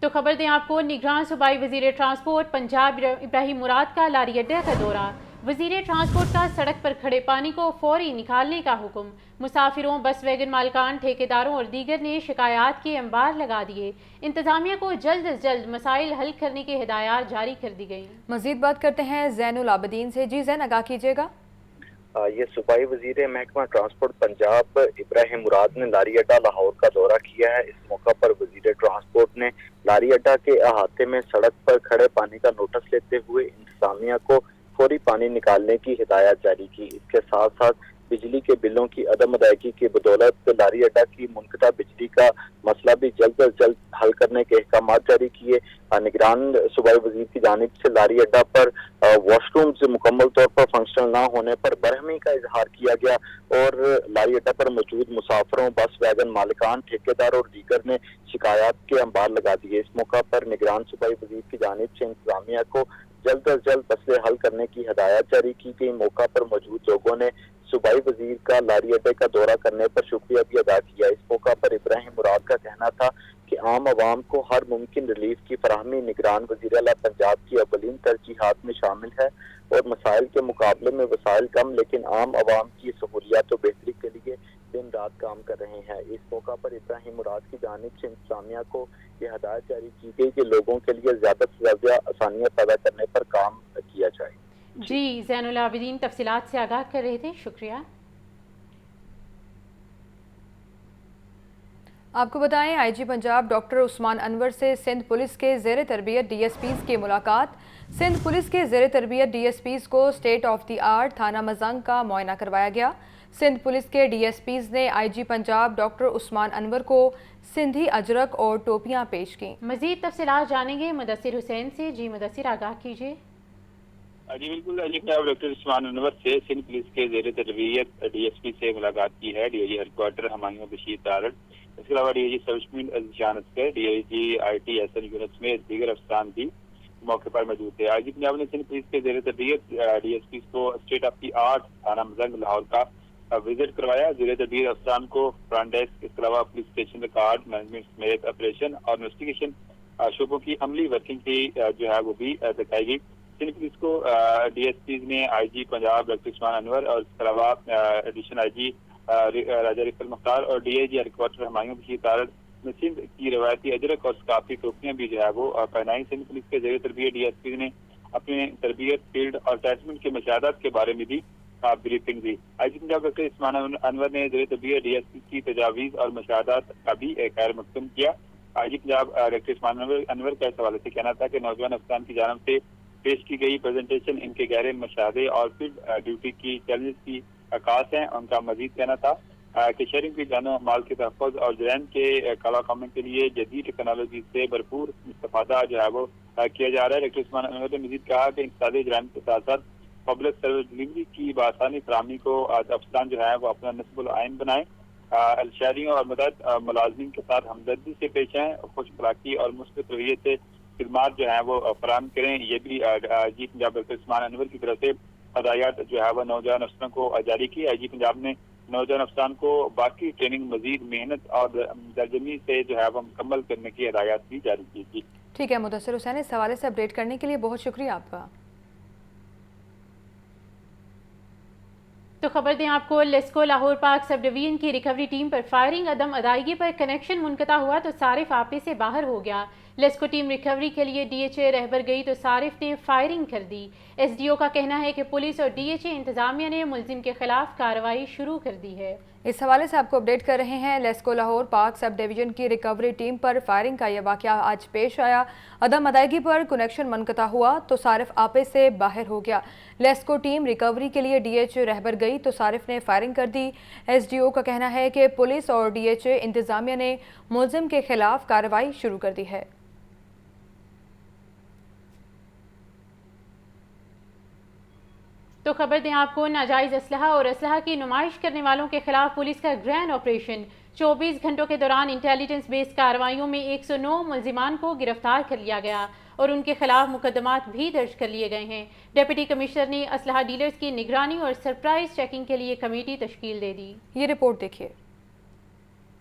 تو خبر دیں آپ کو، نگران صوبائی وزیر ٹرانسپورٹ پنجاب ابراہیم مراد کا لاری اڈے کا دورہ۔ وزیر ٹرانسپورٹ کا سڑک پر کھڑے پانی کو فوری نکالنے کا حکم۔ مسافروں، بس ویگن مالکان، ٹھیکیداروں اور دیگر نے شکایات کے انبار لگا دیے۔ انتظامیہ کو جلد از جلد مسائل حل کرنے کی ہدایات جاری کر دی گئیں۔ مزید بات کرتے ہیں زین العابدین سے۔ جی زین، آگاہ کیجیے گا۔ یہ صوبائی وزیر محکمہ ٹرانسپورٹ پنجاب ابراہیم مراد نے لاری اڈا لاہور کا دورہ کیا ہے۔ اس موقع پر وزیر ٹرانسپورٹ نے لاری اڈا کے احاطے میں سڑک پر کھڑے پانی کا نوٹس لیتے ہوئے انتظامیہ کو فوری پانی نکالنے کی ہدایت جاری کی۔ اس کے ساتھ ساتھ بجلی کے بلوں کی عدم ادائیگی کی بدولت لاری اڈا کی منقطع بجلی کا مسئلہ بھی جلد از جلد حل کرنے کے احکامات جاری کیے۔ نگران صوبائی وزیر کی جانب سے لاری اڈا پر واش رومز مکمل طور پر فنکشنل نہ ہونے پر برہمی کا اظہار کیا گیا اور لاری اڈا پر موجود مسافروں، بس ویگن مالکان، ٹھیکیدار اور دیگر نے شکایات کے انبار لگا دیے۔ اس موقع پر نگران صوبائی وزیر کی جانب سے انتظامیہ کو جلد از جلد مسئلے حل کرنے کی ہدایت جاری کی گئی۔ موقع پر موجود لوگوں نے صوبائی وزیر کا لاری اڈے کا دورہ کرنے پر شکریہ بھی ادا کیا۔ اس موقع پر ابراہیم مراد کا کہنا تھا کہ عام عوام کو ہر ممکن ریلیف کی فراہمی نگران وزیر اعلیٰ پنجاب کی اولین ترجیحات میں شامل ہے اور مسائل کے مقابلے میں وسائل کم لیکن عام عوام کی سہولیات و بہتری کے لیے دن رات کام کر رہے ہیں۔ اس موقع پر ابراہیم مراد کی جانب سے انتظامیہ کو یہ ہدایت جاری کی گئی کہ لوگوں کے لیے زیادہ سے زیادہ آسانیاں پیدا کرنے پر کام کیا جائے۔ جی زین العابدین تفصیلات سے آگاہ کر رہے تھے، شکریہ۔ آپ کو بتائیں، آئی جی پنجاب ڈاکٹر عثمان انور سے سندھ پولیس کے زیر تربیت ڈی ایس پیز کی ملاقات۔ سندھ پولیس کے زیر تربیت ڈی ایس پیز کو اسٹیٹ آف دی آرٹ تھانہ مزنگ کا معائنہ کروایا گیا۔ سندھ پولیس کے ڈی ایس پیز نے آئی جی پنجاب ڈاکٹر عثمان انور کو سندھی اجرک اور ٹوپیاں پیش کیں۔ مزید تفصیلات جانیں گے مدثر حسین سے۔ جی مدثر، آگاہ کیجیے۔ جی بالکل، ڈاکٹر عثمان انور سے سندھ پولیس کے زیر تربیت ڈی ایس پی سے ملاقات کی ہے۔ D I G head quarter Humayun Bashir Tarar, اس کے علاوہ D I G subdivision Azizan Askar, D I G I T S N unit میں دیگر افسران بھی موقع پر موجود تھے۔ آئی جی پنجاب نے سندھ پولیس کے زیر تربیت ڈی ایس پی کو اسٹیٹ آف دی آرٹ تھانہ مزنگ لاہور کا وزٹ کروایا۔ زیر تربیت افسران کو فرنٹ ڈیسک، اس کے علاوہ پولیس اسٹیشن ریکارڈ مینجمنٹ سمیت آپریشن اور انویسٹیگیشن شعبوں کی عملی ورکنگ کی وہ بھی دکھائی گئی۔ سندھ پولیس کو ڈی ایس پیز نے آئی جی پنجاب ڈاکٹر عثمان انور اور اس کے علاوہ ایڈیشنل آئی جی راجہ رفل مختار اور D I G head quarter Humayun Bashir Tarar نے سندھ کی روایتی اجرک اور ثقافتی ٹوپیاں بھی وہ پہنائی۔ سندھ پولیس کے زیر تربیت ڈی ایس پیز نے اپنے تربیت، فیلڈ اور اٹیچمنٹ کے مشاہدات کے بارے میں بھی بریفنگ دی۔ آئی جی پنجاب ڈاکٹر عثمان انور نے زیر تربیت ڈی ایس پی کی تجاویز اور مشاہدات کا بھی خیر مقدم کیا۔ آئی جی پنجاب ڈاکٹر عثمان انور کا اس حوالے سے کہنا تھا کہ نوجوان افسران کی جانب سے پیش کی گئی پریزنٹیشن ان کے گہرے مشاہدے اور فیلڈ ڈیوٹی کی چیلنجز کی عکاس ہیں۔ ان کا مزید کہنا تھا کہ شہریوں کی جان و مال کے تحفظ اور جرائم کے کالا کاموں کے لیے جدید ٹیکنالوجی سے بھرپور استفادہ وہ کیا جا رہا ہے۔ ڈاکٹر عثمان انور نے مزید کہا کہ انسدادی جرائم کے ساتھ ساتھ پبلک سروس ڈلیوری کی بآسانی فراہمی کو افسران وہ اپنا نصب العین بنائیں، شہریوں اور متعدد ملازمین کے ساتھ ہمدردی سے پیش آئیں، خوش اخلاقی اور مثبت رویے سے خدمات وہ فراہم کریں۔ یہ بھی جی پنجاب ڈاکٹر عثمان انور کی طرف سے ہدایات وہ نوجوان افسران کو جاری کی۔ آئی جی پنجاب نے نوجوان افسران کو باقی ٹریننگ مزید محنت اور درجمی سے وہ مکمل کرنے کی ہدایات بھی جاری کی تھی۔ ٹھیک ہے مدثر حسین، اس حوالے سے اپڈیٹ کرنے کے لیے بہت شکریہ آپ کا۔ تو خبر دیں آپ کو، لیسکو لاہور پاک سب ڈویژن کی ریکوری ٹیم پر فائرنگ، عدم ادائیگی پر کنیکشن منقطع ہوا تو صارف آپے سے باہر ہو گیا۔ لیسکو ٹیم ریکوری کے لیے ڈی ایچ اے رہبر گئی تو صارف نے فائرنگ کر دی۔ ایس ڈی او کا کہنا ہے کہ پولیس اور ڈی ایچ اے انتظامیہ نے ملزم کے خلاف کارروائی شروع کر دی ہے۔ اس حوالے سے آپ کو اپڈیٹ کر رہے ہیں، لیسکو لاہور پاک سب ڈویژن کی ریکوری ٹیم پر فائرنگ کا یہ واقعہ آج پیش آیا۔ عدم ادائیگی پر کنیکشن منقطع ہوا تو صارف آپے سے باہر ہو گیا۔ لیسکو ٹیم ریکوری کے لیے ڈی ایچ اے رہبر گئی تو صارف نے فائرنگ کر دی۔ ایس ڈی او کا کہنا ہے کہ پولیس اور ڈی ایچ اے انتظامیہ نے ملزم کے خلاف کارروائی شروع کر دی ہے۔ تو خبر دیں آپ کو، ناجائز اسلحہ اور اسلحہ کی نمائش کرنے والوں کے خلاف پولیس کا گرینڈ آپریشن۔ 24 گھنٹوں کے دوران انٹیلیجنس بیس کارروائیوں میں 109 ملزمان کو گرفتار کر لیا گیا اور ان کے خلاف مقدمات بھی درج کر لیے گئے ہیں۔ ڈپٹی کمشنر نے اسلحہ ڈیلرز کی نگرانی اور سرپرائز چیکنگ کے لیے کمیٹی تشکیل دے دی۔ یہ رپورٹ دیکھیے۔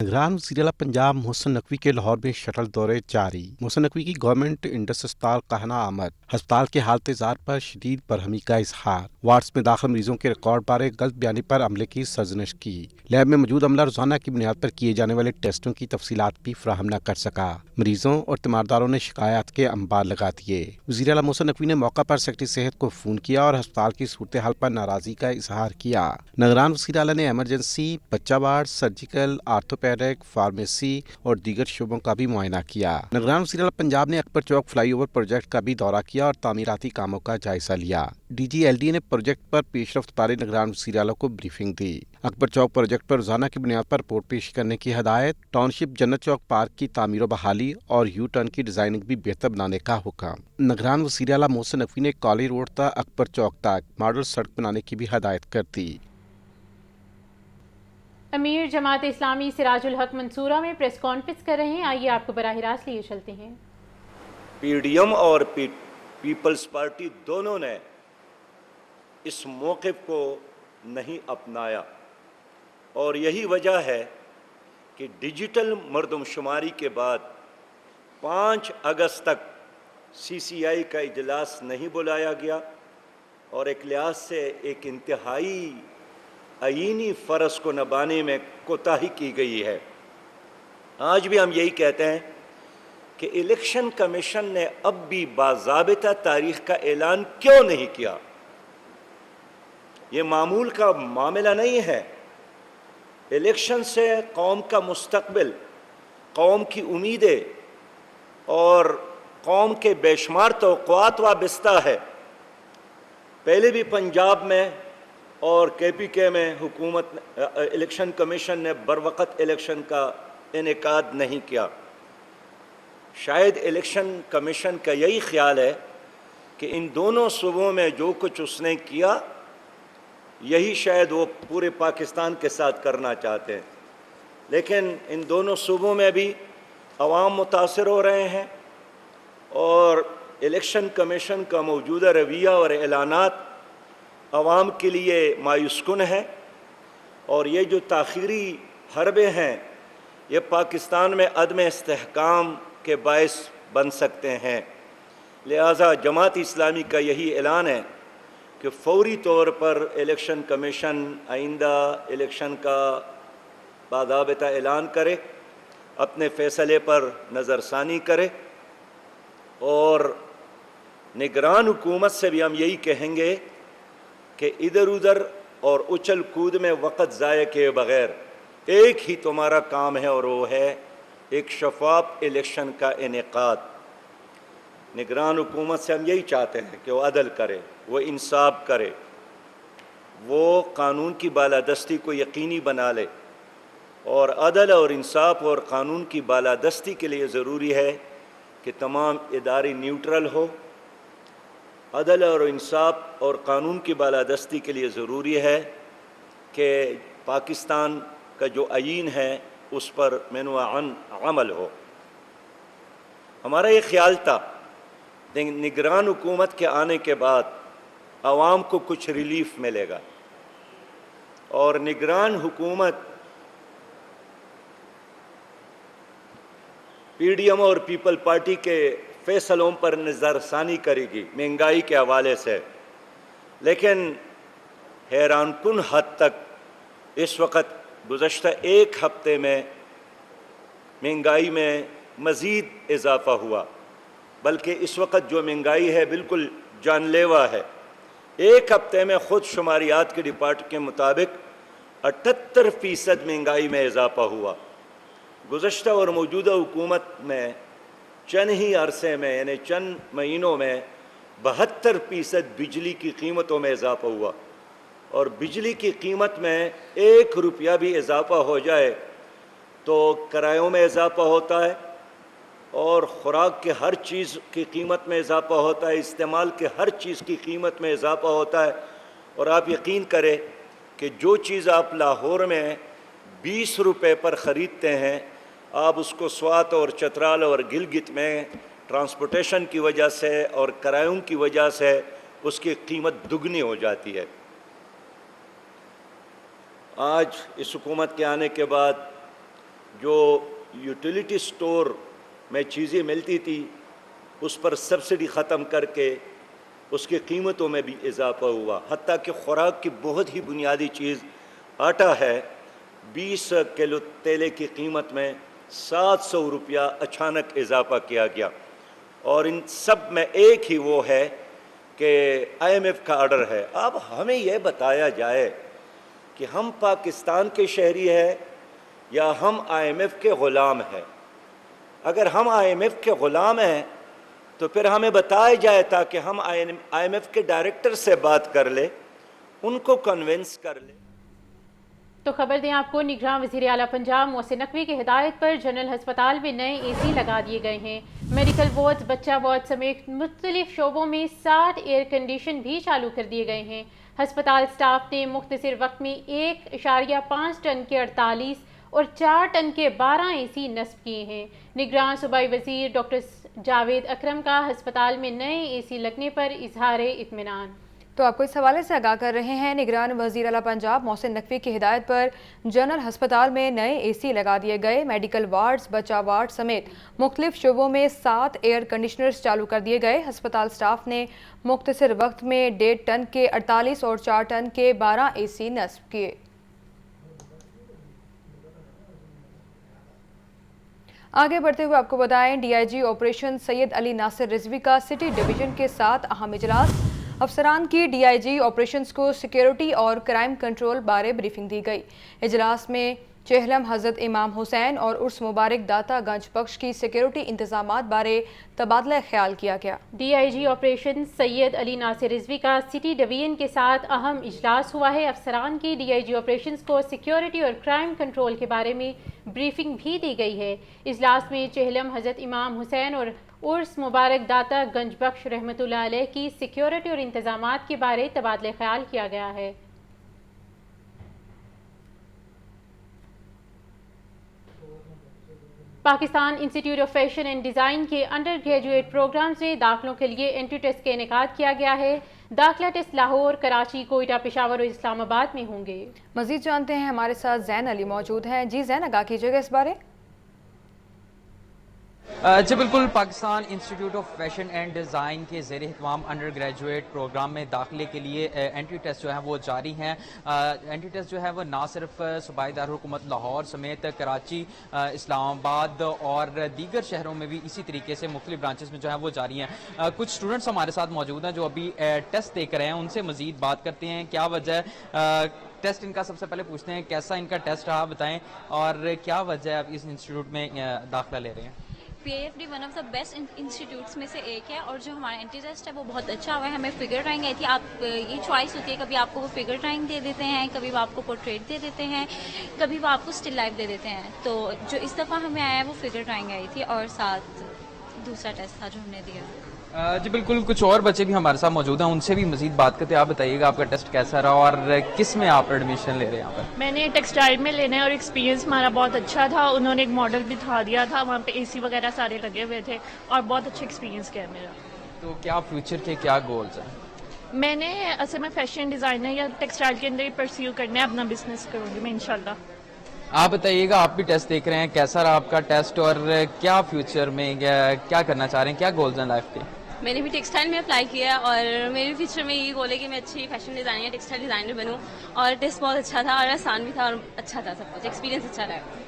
نگران وزیر اعلیٰ پنجاب محسن نقوی کے لاہور میں شٹل دورے جاری۔ محسن نقوی کی گورنمنٹ انڈس اسپتال کہنا آمد، ہسپتال کے حالت زار پر شدید برہمی کا اظہار، وارڈز میں داخل مریضوں کے ریکارڈ بارے غلط بیانی پر عملے کی سرزنش کی، لیب میں موجود عملہ روزانہ کی بنیاد پر کیے جانے والے ٹیسٹوں کی تفصیلات بھی فراہم نہ کر سکا، مریضوں اور تیمارداروں نے شکایات کے انبار لگا دیے۔ وزیر اعلیٰ محسن نقوی نے موقع پر سیکرٹری صحت کو فون کیا اور ہسپتال کی صورتحال پر ناراضی کا اظہار کیا۔ نگران وزیر اعلیٰ نے ایمرجنسی، بچہ وارڈ، سرجیکل، آرتھوپیڈک، فارمیسی اور دیگر شعبوں کا بھی معائنہ کیا۔ نگران وزیر اعلیٰ پنجاب نے اکبر چوک فلائی اوور پروجیکٹ کا بھی دورہ کیا اور تعمیراتی کاموں کا جائزہ لیا۔ ڈی جی ایل ڈی نے پروجیکٹ پر پیش رفت بارے نگران وزیر اعلیٰ کو بریفنگ دی۔ اکبر چوک پروجیکٹ پر روزانہ کی بنیاد پر رپورٹ پیش کرنے کی ہدایت، ٹاؤن شپ جنت چوک پارک کی تعمیر و بحالی اور یو ٹرن کی ڈیزائننگ بھی بہتر بنانے کا حکم۔ نگران وزیر اعلیٰ محسن نقوی نے کالی روڈ تا اکبر چوک تک ماڈل سڑک بنانے کی بھی ہدایت کر دی۔ امیر جماعت اسلامی سراج الحق منصورہ میں پریس کانفرنس کر رہے ہیں، آئیے آپ کو براہ راست لیے چلتے ہیں۔ پی ڈی ایم اور پیپلز پارٹی دونوں نے اس موقف کو نہیں اپنایا، اور یہی وجہ ہے کہ ڈیجیٹل مردم شماری کے بعد 5 اگست تک سی سی آئی کا اجلاس نہیں بلایا گیا، اور ایک لحاظ سے ایک انتہائی آئینی فرض کو نبھانے میں کوتاہی کی گئی ہے۔ آج بھی ہم یہی کہتے ہیں کہ الیکشن کمیشن نے اب بھی باضابطہ تاریخ کا اعلان کیوں نہیں کیا؟ یہ معمول کا معاملہ نہیں ہے۔ الیکشن سے قوم کا مستقبل، قوم کی امیدیں اور قوم کے بے شمار توقعات وابستہ ہے۔ پہلے بھی پنجاب میں اور کے پی کے میں الیکشن کمیشن نے بروقت الیکشن کا انعقاد نہیں کیا۔ شاید الیکشن کمیشن کا یہی خیال ہے کہ ان دونوں صوبوں میں جو کچھ اس نے کیا، یہی شاید وہ پورے پاکستان کے ساتھ کرنا چاہتے ہیں، لیکن ان دونوں صوبوں میں بھی عوام متاثر ہو رہے ہیں، اور الیکشن کمیشن کا موجودہ رویہ اور اعلانات عوام کے لیے مایوس کن ہے، اور یہ جو تاخیری حربے ہیں یہ پاکستان میں عدم استحکام کے باعث بن سکتے ہیں۔ لہٰذا جماعت اسلامی کا یہی اعلان ہے کہ فوری طور پر الیکشن کمیشن آئندہ الیکشن کا باضابطہ اعلان کرے، اپنے فیصلے پر نظر ثانی کرے، اور نگران حکومت سے بھی ہم یہی کہیں گے کہ ادھر ادھر اور اچھل کود میں وقت ضائع کیے بغیر ایک ہی تمہارا کام ہے، اور وہ ہے ایک شفاف الیکشن کا انعقاد۔ نگران حکومت سے ہم یہی چاہتے ہیں کہ وہ عدل کرے، وہ انصاف کرے، وہ قانون کی بالادستی کو یقینی بنا لے، اور عدل اور انصاف اور قانون کی بالادستی کے لیے ضروری ہے کہ تمام ادارے نیوٹرل ہو۔ عدل اور انصاف اور قانون کی بالادستی کے لیے ضروری ہے کہ پاکستان کا جو آئین ہے اس پر منوعاً عمل ہو۔ ہمارا یہ خیال تھا نگران حکومت کے آنے کے بعد عوام کو کچھ ریلیف ملے گا، اور نگران حکومت پی ڈی ایم اور پیپل پارٹی کے فیصلوں پر نظر ثانی کرے گی مہنگائی کے حوالے سے، لیکن حیران کن حد تک اس وقت گزشتہ ایک ہفتے میں مہنگائی میں مزید اضافہ ہوا، بلکہ اس وقت جو مہنگائی ہے بالکل جان لیوا ہے۔ ایک ہفتے میں خود شماریات کے ڈپارٹمنٹ کے مطابق 78% مہنگائی میں اضافہ ہوا۔ گزشتہ اور موجودہ حکومت میں چند ہی عرصے میں یعنی چند مہینوں میں 72% بجلی کی قیمتوں میں اضافہ ہوا، اور بجلی کی قیمت میں 1 روپیہ بھی اضافہ ہو جائے تو کرایوں میں اضافہ ہوتا ہے، اور خوراک کے ہر چیز کی قیمت میں اضافہ ہوتا ہے، استعمال کے ہر چیز کی قیمت میں اضافہ ہوتا ہے۔ اور آپ یقین کریں کہ جو چیز آپ لاہور میں 20 روپے پر خریدتے ہیں، آپ اس کو سوات اور چترال اور گلگت میں ٹرانسپورٹیشن کی وجہ سے اور کرایوں کی وجہ سے اس کی قیمت دگنی ہو جاتی ہے۔ آج اس حکومت کے آنے کے بعد جو یوٹیلیٹی سٹور میں چیزیں ملتی تھی اس پر سبسڈی ختم کر کے اس کی قیمتوں میں بھی اضافہ ہوا، حتیٰ کہ خوراک کی بہت ہی بنیادی چیز آٹا ہے، 20 کلو تیلے کی قیمت میں 700 روپیہ اچانک اضافہ کیا گیا۔ اور ان سب میں ایک ہی وہ ہے کہ IMF کا آرڈر ہے۔ اب ہمیں یہ بتایا جائے کہ ہم پاکستان کے شہری ہیں یا ہم IMF کے غلام ہیں۔ اگر ہم IMF کے غلام ہیں تو پھر ہمیں بتایا جائے تاکہ ہم IMF کے ڈائریکٹر سے بات کر لیں، ان کو کنونس کر لیں۔ تو خبر دیں آپ کو، نگراں وزیر اعلیٰ پنجاب محسن نقوی کی ہدایت پر جنرل ہسپتال میں نئے AC لگا دیے گئے ہیں۔ میڈیکل وارڈز، بچہ وارڈ سمیت مختلف شعبوں میں 60 ایئر کنڈیشن بھی چالو کر دیے گئے ہیں۔ ہسپتال سٹاف نے مختصر وقت میں 1.5 ٹن کے 48 اور 4 ٹن کے 12 AC نصب کیے ہیں۔ نگراں صوبائی وزیر ڈاکٹر جاوید اکرم کا ہسپتال میں نئے AC لگنے پر اظہار اطمینان۔ تو آپ کو اس حوالے سے آگاہ کر رہے ہیں، نگران وزیر اعلیٰ پنجاب محسن نقوی کی ہدایت پر جنرل ہسپتال میں نئے AC لگا دیے گئے۔ میڈیکل وارڈز، بچہ وارڈ سمیت مختلف شعبوں میں 7 ایئر کنڈیشنرز چالو کر دیے گئے۔ ہسپتال سٹاف نے مختصر وقت میں 1.5 ٹن کے 48 اور 4 ٹن کے 12 AC نصب کیے۔ آگے بڑھتے ہوئے آپ کو بتائیں، DIG آپریشن سید علی ناصر رضوی کا سٹی ڈویژن کے ساتھ اہم اجلاس۔ افسران کی DIG آپریشنز کو سیکیورٹی اور کرائم کنٹرول بارے بریفنگ دی گئی۔ اجلاس میں چہلم حضرت امام حسین اور عرس مبارک داتا گنج بخش کی سیکیورٹی انتظامات بارے تبادلہ خیال کیا گیا۔ DIG آپریشن سید علی ناصر رضوی کا سٹی ڈویژن کے ساتھ اہم اجلاس ہوا ہے۔ افسران کی DIG آپریشنز کو سیکیورٹی اور کرائم کنٹرول کے بارے میں بریفنگ بھی دی گئی ہے۔ اجلاس میں چہلم حضرت امام حسین اور عرس مبارک داتا گنج بخش رحمۃ اللہ علیہ کی سیکیورٹی اور انتظامات کے بارے تبادلہ خیال کیا گیا ہے۔ پاکستان انسٹی ٹیوٹ آف فیشن اینڈ ڈیزائن کے انڈر گریجویٹ پروگرامز میں داخلوں کے لیے انٹری ٹیسٹ کا انعقاد کیا گیا ہے۔ داخلہ ٹیسٹ لاہور، کراچی، کوئٹہ، پشاور اور اسلام آباد میں ہوں گے۔ مزید جانتے ہیں، ہمارے ساتھ زین علی موجود ہیں۔ جی زین، آگاہ کیجیے گا اس بارے۔ جی بالکل، Pakistan institute of fashion and design کے زیر اہتمام انڈر گریجویٹ پروگرام میں داخلے کے لیے انٹری ٹیسٹ جو ہے وہ جاری ہیں۔ انٹری ٹیسٹ جو ہے وہ نہ صرف صوبائی دارالحکومت لاہور سمیت کراچی، اسلام آباد اور دیگر شہروں میں بھی اسی طریقے سے مختلف برانچز میں جو ہے وہ جاری ہیں۔ کچھ اسٹوڈنٹس ہمارے ساتھ موجود ہیں جو ابھی ٹیسٹ دے کر رہے ہیں، ان سے مزید بات کرتے ہیں کیا وجہ ٹیسٹ ان کا۔ سب سے پہلے پوچھتے ہیں کیسا ان کا ٹیسٹ رہا، بتائیں، اور کیا وجہ آپ اس انسٹیٹیوٹ میں داخلہ لے رہے ہیں؟ PIFD one of the best institutes میں سے ایک ہے، اور جو ہمارا انٹری ٹیسٹ ہے وہ بہت اچھا ہوا ہے۔ ہمیں فگر ڈرائنگ آئی تھی، آپ یہ چوائس ہوتی ہے، کبھی آپ کو وہ فگر ڈرائنگ دے دیتے ہیں، کبھی وہ آپ کو پورٹریٹ دے دیتے ہیں، کبھی وہ آپ کو اسٹل لائف دے دیتے ہیں۔ تو جو اس دفعہ ہمیں آیا ہے وہ فگر ڈرائنگ آئی تھی، اور ساتھ دوسرا ٹیسٹ تھا جو ہم نے دیا۔ جی بالکل، کچھ اور بچے بھی ہمارے ساتھ موجود ہیں، ان سے بھی مزید بات کرتے ہیں۔ آپ بتائیے گا آپ کا ٹیسٹ کیسا رہا اور کس میں آپ ایڈمیشن لے رہے ہیں یہاں پر؟ میں نے ٹیکسٹائل میں لینا ہے اور ایکسپیرینس ہمارا بہت اچھا تھا۔ انہوں نے ایک ماڈل بھی دکھا دیا تھا، وہاں پہ AC وغیرہ سارے لگے ہوئے تھے، اور بہت اچھا ایکسپیرینس کیا میرا۔ تو کیا فیوچر کے کیا گولز ہیں؟ میں نے اصل میں فیشن ڈیزائنر یا ٹیکسٹائل کے اندر ہی پرسیو کرنا ہے، اپنا بزنس کروں گی میں انشاءاللہ۔ آپ بتائیے گا، آپ بھی ٹیسٹ دیکھ رہے ہیں، کیسا رہا آپ کا ٹیسٹ اور کیا فیوچر میں کیا کرنا چاہ رہے ہیں، کیا گولز ہیں لائف کے؟ میں نے بھی ٹیکسٹائل میں اپلائی کیا، اور میرے فیوچر میں یہ گول ہے کہ میں اچھی فیشن ڈیزائنر یا ٹیکسٹائل ڈیزائنر بنوں، اور ٹیسٹ بہت اچھا تھا اور آسان بھی تھا اور اچھا تھا، سب کچھ ایکسپیرینس اچھا رہا۔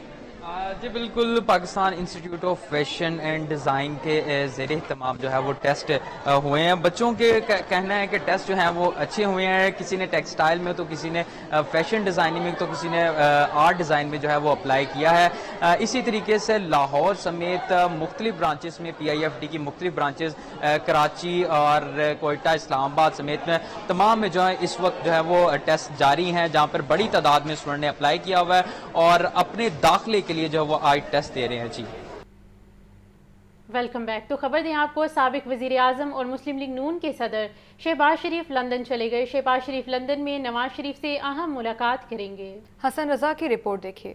جی بالکل، Pakistan institute of fashion and design کے زیر اہتمام جو ہے وہ ٹیسٹ ہوئے ہیں۔ بچوں کے کہنا ہے کہ ٹیسٹ جو ہیں وہ اچھے ہوئے ہیں، کسی نے ٹیکسٹائل میں تو کسی نے فیشن ڈیزائننگ میں تو کسی نے آرٹ ڈیزائن میں جو ہے وہ اپلائی کیا ہے۔ اسی طریقے سے لاہور سمیت مختلف برانچز میں PIFD کی مختلف برانچز کراچی اور کوئٹہ، اسلام آباد سمیت میں تمام میں جو ہے اس وقت جو ہے وہ ٹیسٹ جاری ہیں، جہاں پر بڑی تعداد میں اسٹوڈنٹ نے اپلائی کیا ہوا ہے اور اپنے داخلے کے لیے جو وہ آئی ٹیسٹ دے رہے ہیں۔ جی ویلکم بیک۔ تو خبر دیں آپ کو، سابق وزیر اعظم اور مسلم لیگ نون کے صدر شہباز شریف لندن چلے گئے۔ شہباز شریف لندن میں نواز شریف سے اہم ملاقات کریں گے۔ حسن رضا کی رپورٹ دیکھیے۔